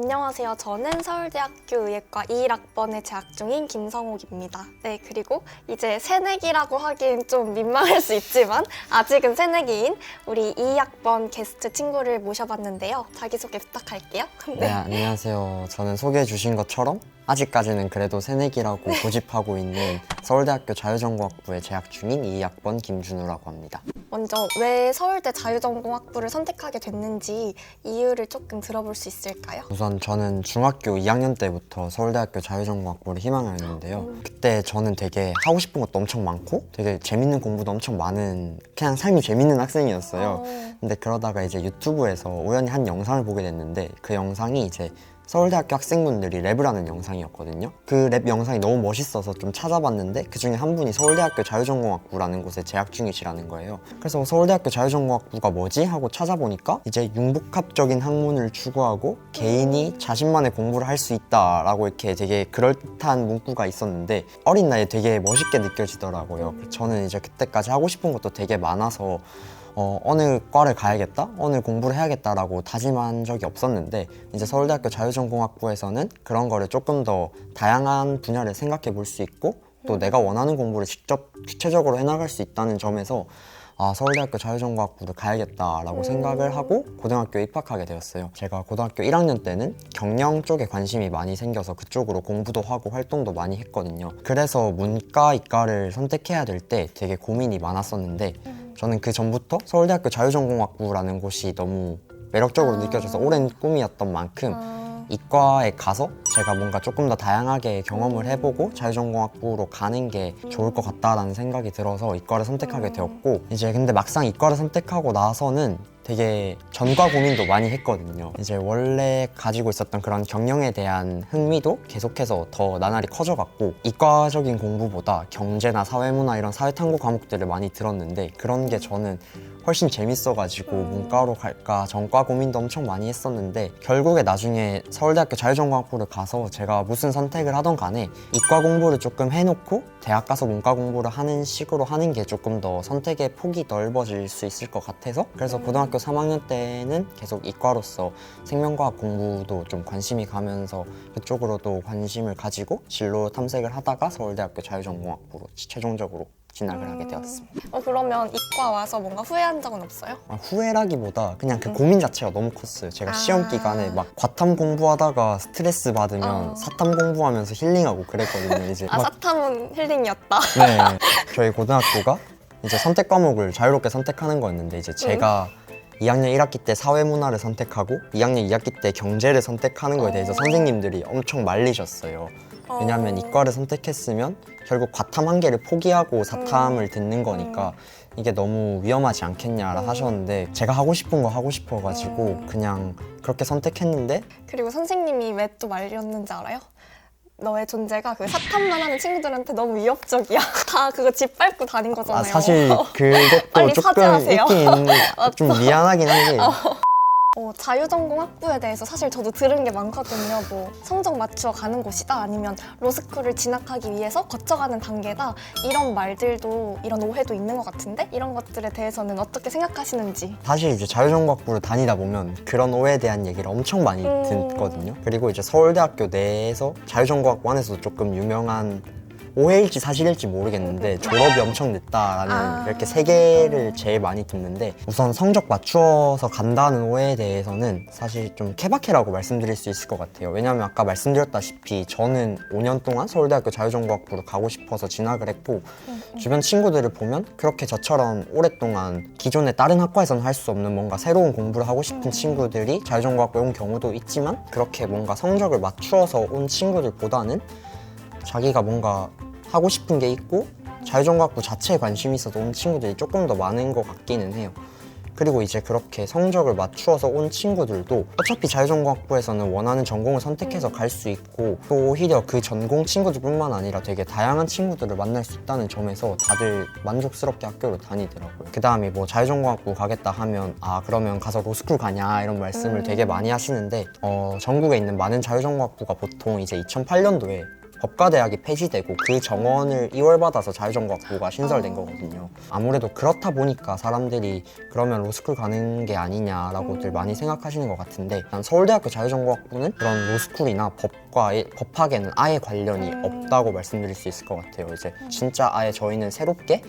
안녕하세요. 저는 서울대학교 의예과 21학번에 재학 중인 김성옥입니다. 네, 그리고 이제 새내기라고 하기엔 좀 민망할 수 있지만 아직은 새내기인 우리 22학번 게스트 친구를 모셔봤는데요. 자기소개 부탁할게요. 네, 안녕하세요. 저는 소개해 주신 것처럼 아직까지는 그래도 새내기라고 고집하고 있는 서울대학교 자유전공학부에 재학 중인 22학번 김준우라고 합니다. 먼저 왜 서울대 자유전공학부를 선택하게 됐는지 이유를 조금 들어볼 수 있을까요? 우선 저는 중학교 2학년 때부터 서울대학교 자유전공학부를 희망하였는데요. 그때 저는 되게 하고 싶은 것도 엄청 많고 되게 재밌는 공부도 엄청 많은 그냥 삶이 재밌는 학생이었어요. 근데 그러다가 이제 유튜브에서 우연히 한 영상을 보게 됐는데 그 영상이 이제 서울대학교 학생분들이 랩을 하는 영상이었거든요. 그 랩 영상이 너무 멋있어서 좀 찾아봤는데 그 중에 한 분이 서울대학교 자유전공학부라는 곳에 재학 중이시라는 거예요. 그래서 서울대학교 자유전공학부가 뭐지? 하고 찾아보니까 이제 융복합적인 학문을 추구하고 개인이 자신만의 공부를 할 수 있다라고 이렇게 되게 그럴듯한 문구가 있었는데 어린 나이에 되게 멋있게 느껴지더라고요. 저는 이제 그때까지 하고 싶은 것도 되게 많아서 어느 과를 가야겠다? 어느 공부를 해야겠다라고 다짐한 적이 없었는데 이제 서울대학교 자유전공학부에서는 그런 거를 조금 더 다양한 분야를 생각해 볼 수 있고 또 내가 원하는 공부를 직접 주체적으로 해나갈 수 있다는 점에서 서울대학교 자유전공학부를 가야겠다라고 생각을 하고 고등학교에 입학하게 되었어요. 제가 고등학교 1학년 때는 경영 쪽에 관심이 많이 생겨서 그쪽으로 공부도 하고 활동도 많이 했거든요. 그래서 문과, 이과를 선택해야 될 때 되게 고민이 많았었는데 저는 그 전부터 서울대학교 자유전공학부라는 곳이 너무 매력적으로 느껴져서 오랜 꿈이었던 만큼 이과에 가서 제가 뭔가 조금 더 다양하게 경험을 해보고 자유전공학부로 가는 게 좋을 것 같다라는 생각이 들어서 이과를 선택하게 되었고 이제 근데 막상 이과를 선택하고 나서는 되게 전과 고민도 많이 했거든요. 이제 원래 가지고 있었던 그런 경영에 대한 흥미도 계속해서 더 나날이 커져갔고 이과적인 공부보다 경제나 사회문화 이런 사회탐구 과목들을 많이 들었는데 그런 게 저는 훨씬 재밌어가지고 문과로 갈까 전과 고민도 엄청 많이 했었는데 결국에 나중에 서울대학교 자유전공학부를 가서 제가 무슨 선택을 하던 간에 이과 공부를 조금 해놓고 대학 가서 문과 공부를 하는 식으로 하는 게 조금 더 선택의 폭이 넓어질 수 있을 것 같아서 그래서 고등학교 3학년 때는 계속 이과로서 생명과학 공부도 좀 관심이 가면서 그쪽으로도 관심을 가지고 진로 탐색을 하다가 서울대학교 자유전공학부로 최종적으로 진학을 하게 되었습니다. 그러면 이과 와서 뭔가 후회한 적은 없어요? 후회라기보다 그냥 그 고민 자체가 너무 컸어요. 제가 시험 기간에 막 과탐 공부하다가 스트레스 받으면 사탐 공부하면서 힐링하고 그랬거든요. 이제 사탐은 힐링이었다. 네, 저희 고등학교가 이제 선택 과목을 자유롭게 선택하는 거였는데 이제 제가 2학년 1학기 때 사회문화를 선택하고 2학년 2학기 때 경제를 선택하는 거에 대해서 선생님들이 엄청 말리셨어요. 왜냐하면 이과를 선택했으면 결국 과탐 한 개를 포기하고 사탐을 듣는 거니까 이게 너무 위험하지 않겠냐라 하셨는데 제가 하고 싶은 거 하고 싶어가지고 그냥 그렇게 선택했는데 그리고 선생님이 왜 또 말렸는지 알아요? 너의 존재가 그 사탐만 하는 친구들한테 너무 위협적이야. 다 그거 짓밟고 다닌 거잖아요. 사실 그것도 빨리 조금 사죄하세요. 있긴 좀 미안하긴 한 게 자유전공학부에 대해서 사실 저도 들은 게 많거든요. 뭐 성적 맞추어 가는 곳이다 아니면 로스쿨을 진학하기 위해서 거쳐가는 단계다 이런 말들도 이런 오해도 있는 것 같은데 이런 것들에 대해서는 어떻게 생각하시는지. 사실 이제 자유전공학부를 다니다 보면 그런 오해에 대한 얘기를 엄청 많이 듣거든요. 그리고 이제 서울대학교 내에서 자유전공학부 안에서도 조금 유명한 오해일지 사실일지 모르겠는데 졸업이 엄청 늦다라는 이렇게 세 개를 제일 많이 듣는데 우선 성적 맞추어서 간다는 오해에 대해서는 사실 좀 케바케라고 말씀드릴 수 있을 것 같아요. 왜냐하면 아까 말씀드렸다시피 저는 5년 동안 서울대학교 자유전공학부를 가고 싶어서 진학을 했고 주변 친구들을 보면 그렇게 저처럼 오랫동안 기존의 다른 학과에서는 할 수 없는 뭔가 새로운 공부를 하고 싶은 친구들이 자유전공학부에 온 경우도 있지만 그렇게 뭔가 성적을 맞추어서 온 친구들보다는 자기가 뭔가 하고 싶은 게 있고 자유전공학부 자체에 관심이 있어서 온 친구들이 조금 더 많은 것 같기는 해요. 그리고 이제 그렇게 성적을 맞추어서 온 친구들도 어차피 자유전공학부에서는 원하는 전공을 선택해서 갈 수 있고 또 오히려 그 전공 친구들뿐만 아니라 되게 다양한 친구들을 만날 수 있다는 점에서 다들 만족스럽게 학교를 다니더라고요. 그 다음에 뭐 자유전공학부 가겠다 하면 그러면 가서 로스쿨 가냐 이런 말씀을 되게 많이 하시는데 전국에 있는 많은 자유전공학부가 보통 이제 2008년도에 법과대학이 폐지되고 그 정원을 이월받아서 자유전공학부가 신설된 거거든요. 아무래도 그렇다 보니까 사람들이 그러면 로스쿨 가는 게 아니냐라고들 많이 생각하시는 것 같은데, 난 서울대학교 자유전공학부는 그런 로스쿨이나 법학에는 아예 관련이 없다고 말씀드릴 수 있을 것 같아요. 이제 진짜 아예 저희는 새롭게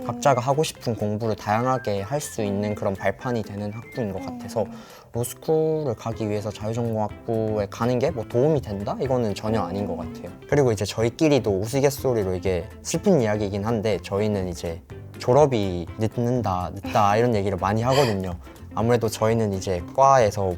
각자가 하고 싶은 공부를 다양하게 할 수 있는 그런 발판이 되는 학부인 것 같아서 로스쿨을 가기 위해서 자유전공학부에 가는 게 뭐 도움이 된다? 이거는 전혀 아닌 것 같아요. 그리고 이제 저희끼리도 우스갯소리로 이게 슬픈 이야기이긴 한데, 저희는 이제 졸업이 늦다 이런 얘기를 많이 하거든요. 아무래도 저희는 이제 과에서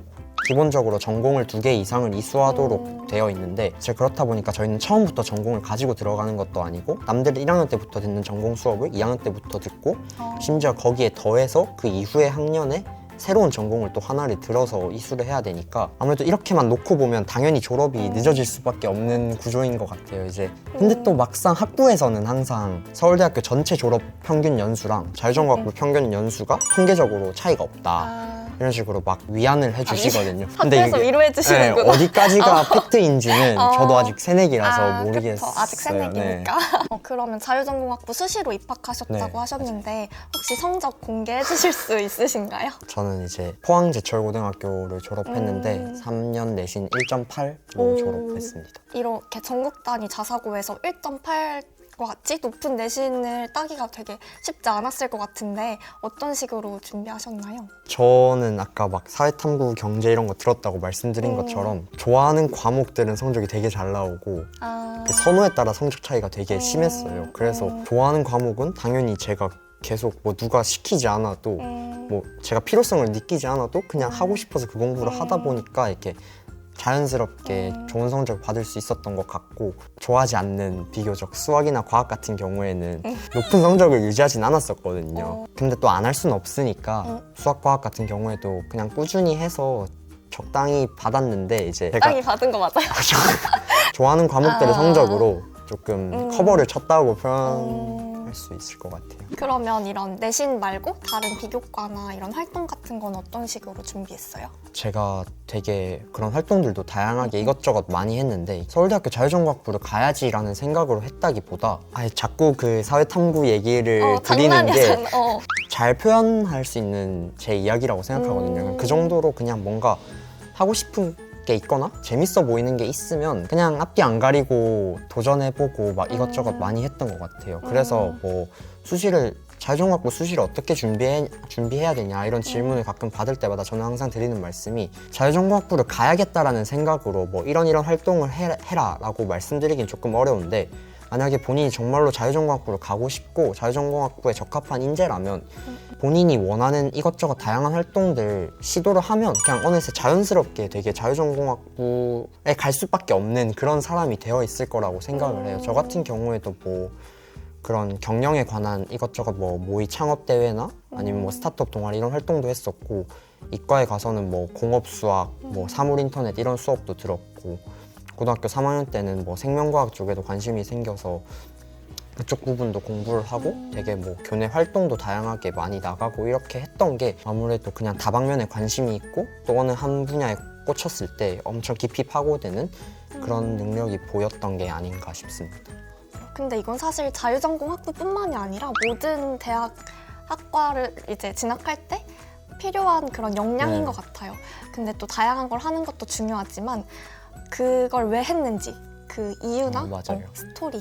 기본적으로 전공을 2개 이상을 이수하도록 되어 있는데, 이제 그렇다 보니까 저희는 처음부터 전공을 가지고 들어가는 것도 아니고 남들 1학년 때부터 듣는 전공 수업을 2학년 때부터 듣고 심지어 거기에 더해서 그 이후의 학년에 새로운 전공을 또 하나를 들어서 이수를 해야 되니까 아무래도 이렇게만 놓고 보면 당연히 졸업이 늦어질 수밖에 없는 구조인 것 같아요. 이제 근데 또 막상 학부에서는 항상 서울대학교 전체 졸업 평균 연수랑 자유전공학부 평균 연수가 통계적으로 차이가 없다, 이런 식으로 막 위안을 해주시거든요. 학교에서 위로해 주시는구나. 네, 어디까지가 팩트인지는 저도 아직 새내기라서 모르겠어요. 그쵸. 아직 새내기니까. 그러면 자유전공학부 수시로 입학하셨다고 하셨는데 혹시 성적 공개해 주실 수 있으신가요? 저는 이제 포항제철고등학교를 졸업했는데 3년 내신 1.8로 졸업했습니다. 이렇게 전국 단위 자사고에서 1.8과 같이 높은 내신을 따기가 되게 쉽지 않았을 것 같은데 어떤 식으로 준비하셨나요? 저는 아까 막 사회탐구, 경제 이런 거 들었다고 말씀드린 것처럼 좋아하는 과목들은 성적이 되게 잘 나오고 그 선호에 따라 성적 차이가 되게 심했어요. 그래서 좋아하는 과목은 당연히 제가 계속 뭐 누가 시키지 않아도 뭐 제가 필요성을 느끼지 않아도 그냥 하고 싶어서 그 공부를 하다 보니까 이렇게 자연스럽게 좋은 성적을 받을 수 있었던 것 같고, 좋아하지 않는 비교적 수학이나 과학 같은 경우에는 높은 성적을 유지하진 않았었거든요. 근데 또 안 할 수는 없으니까 수학, 과학 같은 경우에도 그냥 꾸준히 해서 적당히 받았는데, 이제 제가 적당히 받은 거 맞아요? 좋아하는 과목들의 성적으로 조금 커버를 쳤다고 표현할 수 있을 것 같아요. 그러면 이런 내신 말고 다른 비교과나 이런 활동 같은 건 어떤 식으로 준비했어요? 제가 되게 그런 활동들도 다양하게 이것저것 많이 했는데, 서울대학교 자유전공학부를 가야지라는 생각으로 했다기보다 아예 자꾸 그 사회탐구 얘기를 드리는 게 잘 표현할 수 있는 제 이야기라고 생각하거든요. 그 정도로 그냥 뭔가 하고 싶은 게 있거나 재밌어 보이는 게 있으면 그냥 앞뒤 안 가리고 도전해보고 막 이것저것 많이 했던 것 같아요. 그래서 뭐 자유전공학부 수시를 어떻게 준비해야 되냐 이런 질문을 가끔 받을 때마다 저는 항상 드리는 말씀이, 자유전공학부를 가야겠다라는 생각으로 뭐 이런 활동을 해라 라고 말씀드리긴 조금 어려운데, 만약에 본인이 정말로 자유전공학부를 가고 싶고 자유전공학부에 적합한 인재라면 본인이 원하는 이것저것 다양한 활동들 시도를 하면 그냥 어느새 자연스럽게 되게 자유전공학부에 갈 수밖에 없는 그런 사람이 되어 있을 거라고 생각을 해요. 저 같은 경우에도 뭐 그런 경영에 관한 이것저것 뭐 모의 창업 대회나 아니면 뭐 스타트업 동아리 이런 활동도 했었고, 이과에 가서는 뭐 공업 수학, 뭐 사물 인터넷 이런 수업도 들었고, 고등학교 3학년 때는 뭐 생명과학 쪽에도 관심이 생겨서 그쪽 부분도 공부를 하고 되게 뭐 교내 활동도 다양하게 많이 나가고 이렇게 했던 게 아무래도 그냥 다방면에 관심이 있고 또 어느 한 분야에 꽂혔을 때 엄청 깊이 파고드는 그런 능력이 보였던 게 아닌가 싶습니다. 근데 이건 사실 자유전공학부뿐만이 아니라 모든 대학 학과를 이제 진학할 때 필요한 그런 역량인 것 같아요. 근데 또 다양한 걸 하는 것도 중요하지만 그걸 왜 했는지, 그 이유나 스토리,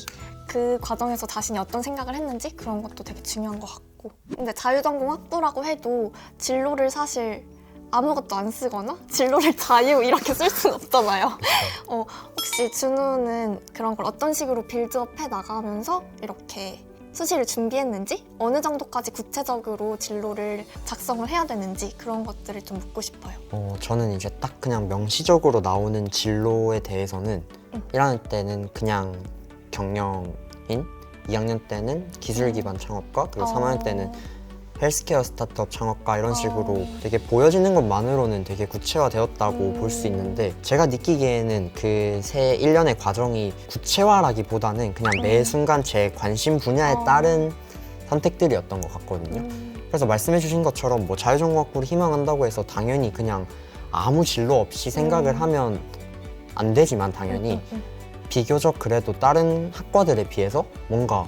그 과정에서 자신이 어떤 생각을 했는지 그런 것도 되게 중요한 것 같고, 근데 자유전공학부라고 해도 진로를 사실 아무것도 안 쓰거나 진로를 자유 이렇게 쓸 수는 없잖아요. 혹시 준우는 그런 걸 어떤 식으로 빌드업 해 나가면서 이렇게 수시를 준비했는지, 어느 정도까지 구체적으로 진로를 작성을 해야 되는지 그런 것들을 좀 묻고 싶어요. 저는 이제 딱 그냥 명시적으로 나오는 진로에 대해서는 1학년 때는 그냥 경영인, 2학년 때는 기술 기반 창업과, 그리고 3학년 때는 헬스케어 스타트업 창업가 이런 식으로 되게 보여지는 것만으로는 되게 구체화되었다고 볼 수 있는데, 제가 느끼기에는 그 새 1년의 과정이 구체화라기보다는 그냥 매 순간 제 관심 분야에 따른 선택들이었던 것 같거든요. 그래서 말씀해 주신 것처럼 뭐 자유전공학부를 희망한다고 해서 당연히 그냥 아무 진로 없이 생각을 하면 안 되지만 당연히 비교적 그래도 다른 학과들에 비해서 뭔가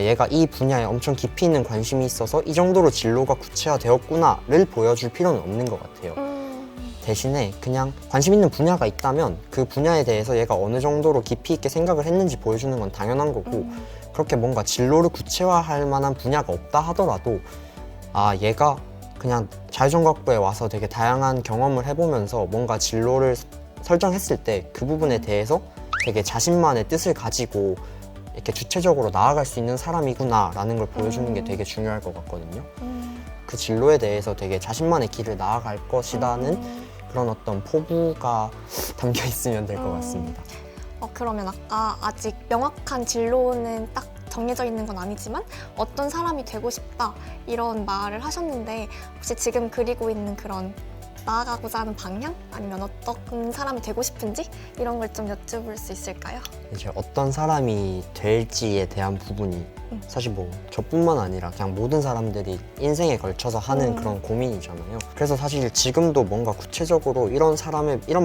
얘가 이 분야에 엄청 깊이 있는 관심이 있어서 이 정도로 진로가 구체화되었구나를 보여줄 필요는 없는 것 같아요. 대신에 그냥 관심 있는 분야가 있다면 그 분야에 대해서 얘가 어느 정도로 깊이 있게 생각을 했는지 보여주는 건 당연한 거고, 그렇게 뭔가 진로를 구체화할 만한 분야가 없다 하더라도 얘가 그냥 자유전공학부에 와서 되게 다양한 경험을 해보면서 뭔가 진로를 설정했을 때 그 부분에 대해서 되게 자신만의 뜻을 가지고 이렇게 주체적으로 나아갈 수 있는 사람이구나 라는 걸 보여주는 게 되게 중요할 것 같거든요. 그 진로에 대해서 되게 자신만의 길을 나아갈 것이라는 그런 어떤 포부가 담겨 있으면 될 것 같습니다. 그러면 아까 아직 명확한 진로는 딱 정해져 있는 건 아니지만 어떤 사람이 되고 싶다 이런 말을 하셨는데, 혹시 지금 그리고 있는 그런 나아가고자 하는 방향? 아니면 어떤 사람이 되고 싶은지? 이런 걸 좀 여쭤볼 수 있을까요? 이제 어떤 사람이 될지에 대한 부분이 사실 뭐 저뿐만 아니라 그냥 모든 사람들이 인생에 걸쳐서 하는 그런 고민이잖아요. 그래서 사실 지금도 뭔가 구체적으로 이런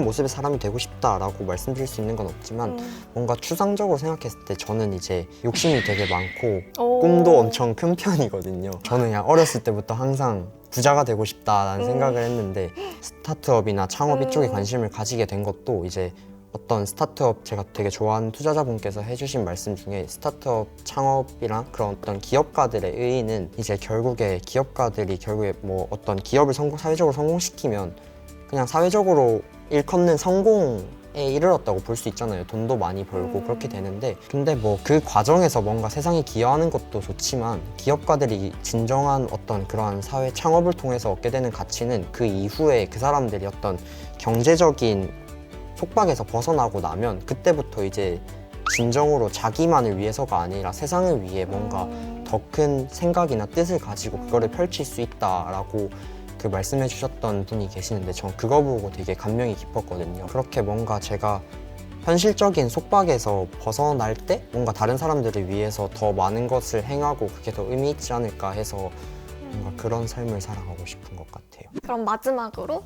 모습의 사람이 되고 싶다라고 말씀드릴 수 있는 건 없지만 뭔가 추상적으로 생각했을 때 저는 이제 욕심이 되게 많고 꿈도 엄청 큰 편이거든요. 저는 그냥 어렸을 때부터 항상 부자가 되고 싶다라는 생각을 했는데, 스타트업이나 창업 이쪽에 관심을 가지게 된 것도 이제 어떤 스타트업, 제가 되게 좋아하는 투자자분께서 해주신 말씀 중에 스타트업 창업이랑 그런 어떤 기업가들의 의의는 이제 결국에 기업가들이 결국에 뭐 어떤 기업을 사회적으로 성공시키면 그냥 사회적으로 일컫는 성공에 이르렀다고 볼 수 있잖아요. 돈도 많이 벌고 그렇게 되는데, 근데 뭐 그 과정에서 뭔가 세상에 기여하는 것도 좋지만 기업가들이 진정한 어떤 그러한 사회 창업을 통해서 얻게 되는 가치는 그 이후에 그 사람들이 어떤 경제적인 속박에서 벗어나고 나면 그때부터 이제 진정으로 자기만을 위해서가 아니라 세상을 위해 뭔가 더 큰 생각이나 뜻을 가지고 그거를 펼칠 수 있다라고 그 말씀해 주셨던 분이 계시는데, 전 그거 보고 되게 감명이 깊었거든요. 그렇게 뭔가 제가 현실적인 속박에서 벗어날 때 뭔가 다른 사람들을 위해서 더 많은 것을 행하고 그게 더 의미 있지 않을까 해서 뭔가 그런 삶을 살아가고 싶은 것 같아요. 그럼 마지막으로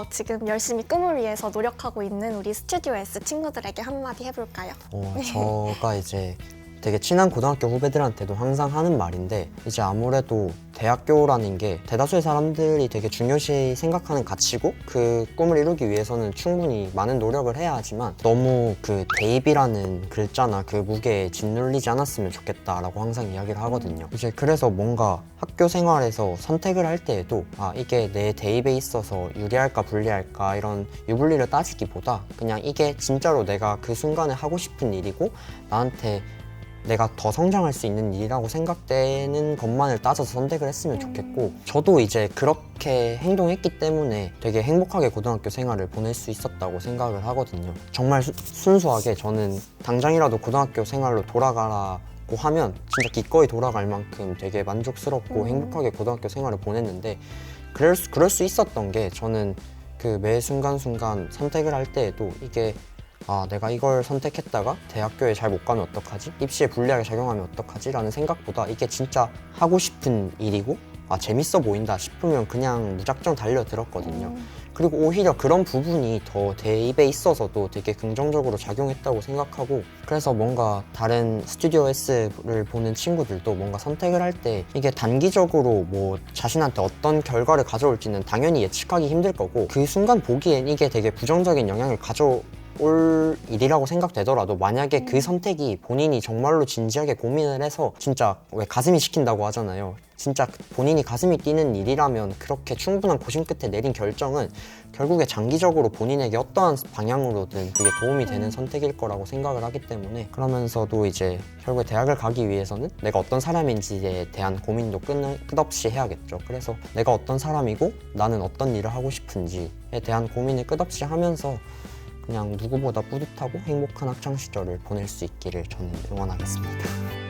지금 열심히 꿈을 위해서 노력하고 있는 우리 스튜디오 S 친구들에게 한마디 해볼까요? 제가 이제 되게 친한 고등학교 후배들한테도 항상 하는 말인데, 이제 아무래도 대학교라는 게 대다수의 사람들이 되게 중요시 생각하는 가치고 그 꿈을 이루기 위해서는 충분히 많은 노력을 해야 하지만 너무 그 대입이라는 글자나 그 무게에 짓눌리지 않았으면 좋겠다라고 항상 이야기를 하거든요. 이제 그래서 뭔가 학교 생활에서 선택을 할 때에도 이게 내 대입에 있어서 유리할까 불리할까 이런 유불리를 따지기보다 그냥 이게 진짜로 내가 그 순간에 하고 싶은 일이고 나한테 내가 더 성장할 수 있는 일이라고 생각되는 것만을 따져서 선택을 했으면 좋겠고, 저도 이제 그렇게 행동했기 때문에 되게 행복하게 고등학교 생활을 보낼 수 있었다고 생각을 하거든요. 정말 순수하게 저는 당장이라도 고등학교 생활로 돌아가라고 하면 진짜 기꺼이 돌아갈 만큼 되게 만족스럽고 행복하게 고등학교 생활을 보냈는데, 그럴 수 있었던 게 저는 그 매 순간순간 선택을 할 때에도 이게 내가 이걸 선택했다가 대학교에 잘 못 가면 어떡하지? 입시에 불리하게 작용하면 어떡하지? 라는 생각보다 이게 진짜 하고 싶은 일이고 재밌어 보인다 싶으면 그냥 무작정 달려들었거든요. 그리고 오히려 그런 부분이 더 대입에 있어서도 되게 긍정적으로 작용했다고 생각하고, 그래서 뭔가 다른 스튜디오 S를 보는 친구들도 뭔가 선택을 할 때 이게 단기적으로 뭐 자신한테 어떤 결과를 가져올지는 당연히 예측하기 힘들 거고, 그 순간 보기엔 이게 되게 부정적인 영향을 올 일이라고 생각되더라도 만약에 그 선택이 본인이 정말로 진지하게 고민을 해서 진짜 왜 가슴이 시킨다고 하잖아요. 진짜 본인이 가슴이 뛰는 일이라면 그렇게 충분한 고심 끝에 내린 결정은 결국에 장기적으로 본인에게 어떠한 방향으로든 그게 도움이 되는 선택일 거라고 생각을 하기 때문에, 그러면서도 이제 결국에 대학을 가기 위해서는 내가 어떤 사람인지에 대한 고민도 끝없이 해야겠죠. 그래서 내가 어떤 사람이고 나는 어떤 일을 하고 싶은지에 대한 고민을 끝없이 하면서 그냥 누구보다 뿌듯하고 행복한 학창 시절을 보낼 수 있기를 저는 응원하겠습니다.